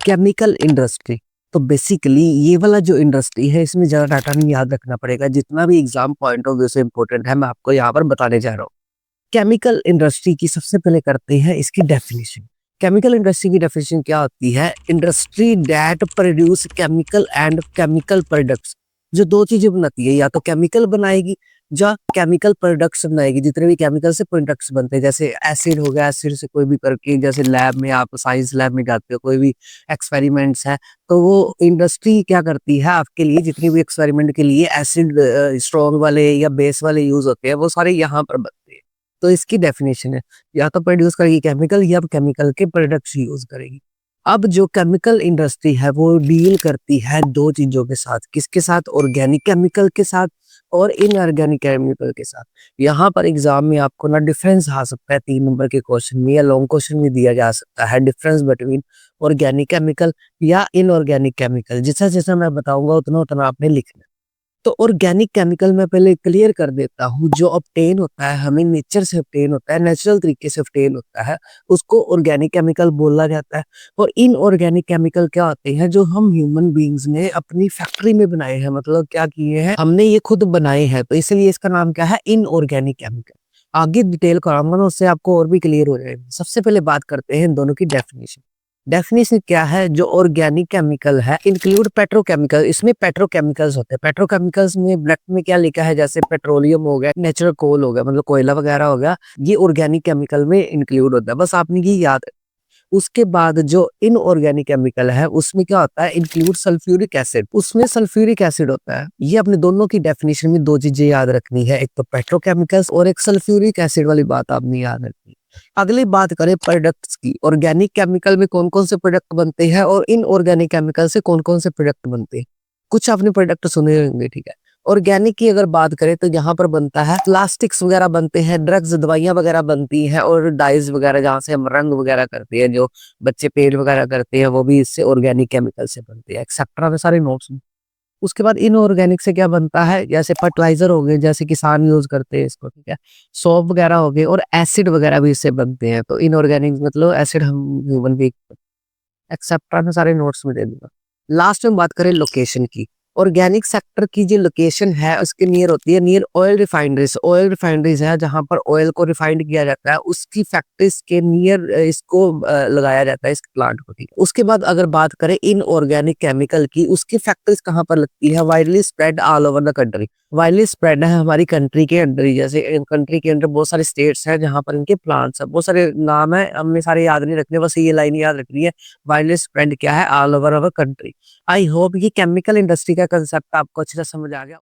Chemical industry. तो basically ये वाला जो इंडस्ट्री है इसमें ज़्यादा डाटा नहीं याद रखना पड़ेगा, जितना भी एग्ज़ाम पॉइंट ऑफ व्यू से इम्पोर्टेंट है मैं आपको यहाँ पर बताने जा रहा हूँ। केमिकल इंडस्ट्री की सबसे पहले करते हैं इसकी डेफिनिशन। केमिकल इंडस्ट्री की डेफिनिशन क्या होती है? Industry that produce chemical and chemical products. जो 2 चीज़ें बनाती है, या तो केमिकल बनाएगी या केमिकल प्रोडक्ट्स बनाएगी। जितने भी केमिकल से प्रोडक्ट्स बनते हैं, जैसे एसिड हो गया, एसिड से कोई भी करके, जैसे लैब में आप साइंस लैब में जाते हो, कोई भी एक्सपेरिमेंट्स है, तो वो इंडस्ट्री क्या करती है आपके लिए, जितनी भी एक्सपेरिमेंट के लिए एसिड स्ट्रॉन्ग वाले या बेस वाले यूज़ होते हैं, वो सारे यहाँ पर बनते हैं। तो इसकी डेफिनेशन है, या तो प्रोड्यूस करेगी केमिकल या केमिकल के प्रोडक्ट्स यूज़ करेगी। अब जो केमिकल इंडस्ट्री है वो डील करती है 2 चीज़ों के साथ, किसके साथ? ऑर्गेनिक केमिकल के साथ और इनऑर्गेनिक केमिकल के साथ। यहाँ पर एग्ज़ाम में आपको ना डिफरेंस आ सकता है 3 नंबर के क्वेश्चन में, या लॉन्ग क्वेश्चन में दिया जा सकता है, डिफरेंस बिटवीन ऑर्गेनिक केमिकल या इनऑर्गेनिक केमिकल। जैसा-जैसा मैं बताऊँगा उतना-उतना आपने लिखना है। तो ऑर्गेनिक केमिकल मैं पहले क्लियर कर देता हूँ, जो ऑब्टेन होता है, हमें नेचर से ऑब्टेन होता है, नेचुरल तरीके से ऑब्टेन होता है, उसको ऑर्गेनिक केमिकल बोला जाता है। और इनऑर्गेनिक केमिकल क्या होते हैं? जो हम ह्यूमन बीइंग्स ने अपनी फैक्ट्री में बनाए हैं, मतलब क्या किए हैं, हमने ये खुद बनाए हैं, तो इसलिए इसका नाम क्या है? Inorganic chemical. आगे डिटेल कराऊंगा ना, उससे आपको और भी क्लियर हो जाएगा। सबसे पहले बात करते हैं इन दोनों की डेफिनेशन। डेफिनेशन क्या है? जो ऑर्गेनिक केमिकल है इंक्लूड पेट्रोकेमिकल। इसमें पेट्रोकेमिकल्स होते हैं। पेट्रोकेमिकल्स में ब्लैक में क्या लिखा है? जैसे पेट्रोलियम हो गया, नेचुरल कोल हो गया, मतलब कोयला वगैरह हो गया, ये ऑर्गेनिक केमिकल में इंक्लूड होता है। बस आपने ये याद। उसके बाद जो इनऑर्गेनिक केमिकल है उसमें क्या होता है? Include sulphuric acid. उसमें सल्फ्यूरिक एसिड होता है। ये अपने दोनों की डेफिनेशन में 2 चीजें याद रखनी है, एक तो पेट्रोकेमिकल्स और एक सल्फ्यूरिक एसिड वाली बात आपने याद रखनी है। अगली बात करें प्रोडक्ट्स की। ऑर्गेनिक केमिकल में कौन-कौन से प्रोडक्ट बनते हैं और इनऑर्गेनिक केमिकल से कौन-कौन से प्रोडक्ट बनते हैं। कुछ आपने प्रोडक्ट सुने होंगे, ठीक है। ऑर्गेनिक की अगर बात करें तो यहाँ पर बनता है प्लास्टिक्स वगैरह बनते हैं, ड्रग्स दवाइयाँ वगैरह बनती हैं, और डाइज वगैरह जहाँ से हम रंग वगैरह करते हैं, जो बच्चे पेंट वगैरह करते हैं, वो भी इससे ऑर्गेनिक केमिकल से बनते हैं। एक्सेट्रा में सारे नोट्स। उसके बाद इनऑर्गेनिक से क्या बनता है? जैसे फर्टिलाइजर हो गए, जैसे किसान यूज करते हैं इसको, ठीक है। सोप वगैरह हो गए, और एसिड वगैरह भी इससे बनते हैं। तो इनऑर्गेनिक मतलब एसिड हम ह्यूमन बीइंग, एक्सेट्रा में सारे नोट्स में दे दूंगा। लास्ट में बात करें लोकेशन की। ऑर्गेनिक सेक्टर की जो लोकेशन है उसके नियर होती है, near oil refineries. Oil refineries है जहां पर ऑयल को रिफाइंड किया जाता है, उसकी फैक्ट्रीज के नियर इसको लगाया जाता है, इस प्लांट को, ठीक है। उसके बाद अगर बात करें इनऑर्गेनिक केमिकल की, उसकी फैक्ट्रीज कहाँ पर लगती है? Widely spread all over the country. Widely spread है हमारी कंट्री के अंदर ही। जैसे कंट्री के अंदर बहुत सारे स्टेट्स हैं जहां पर इनके प्लांट्स है, बहुत सारे नाम है, हमें सारे याद नहीं रखने, बस ये लाइन याद रखनी है। वाइडली स्प्रेड क्या है? All over our country. I hope ये केमिकल इंडस्ट्री का कंसेप्ट आपको अच्छे से समझ आ गया।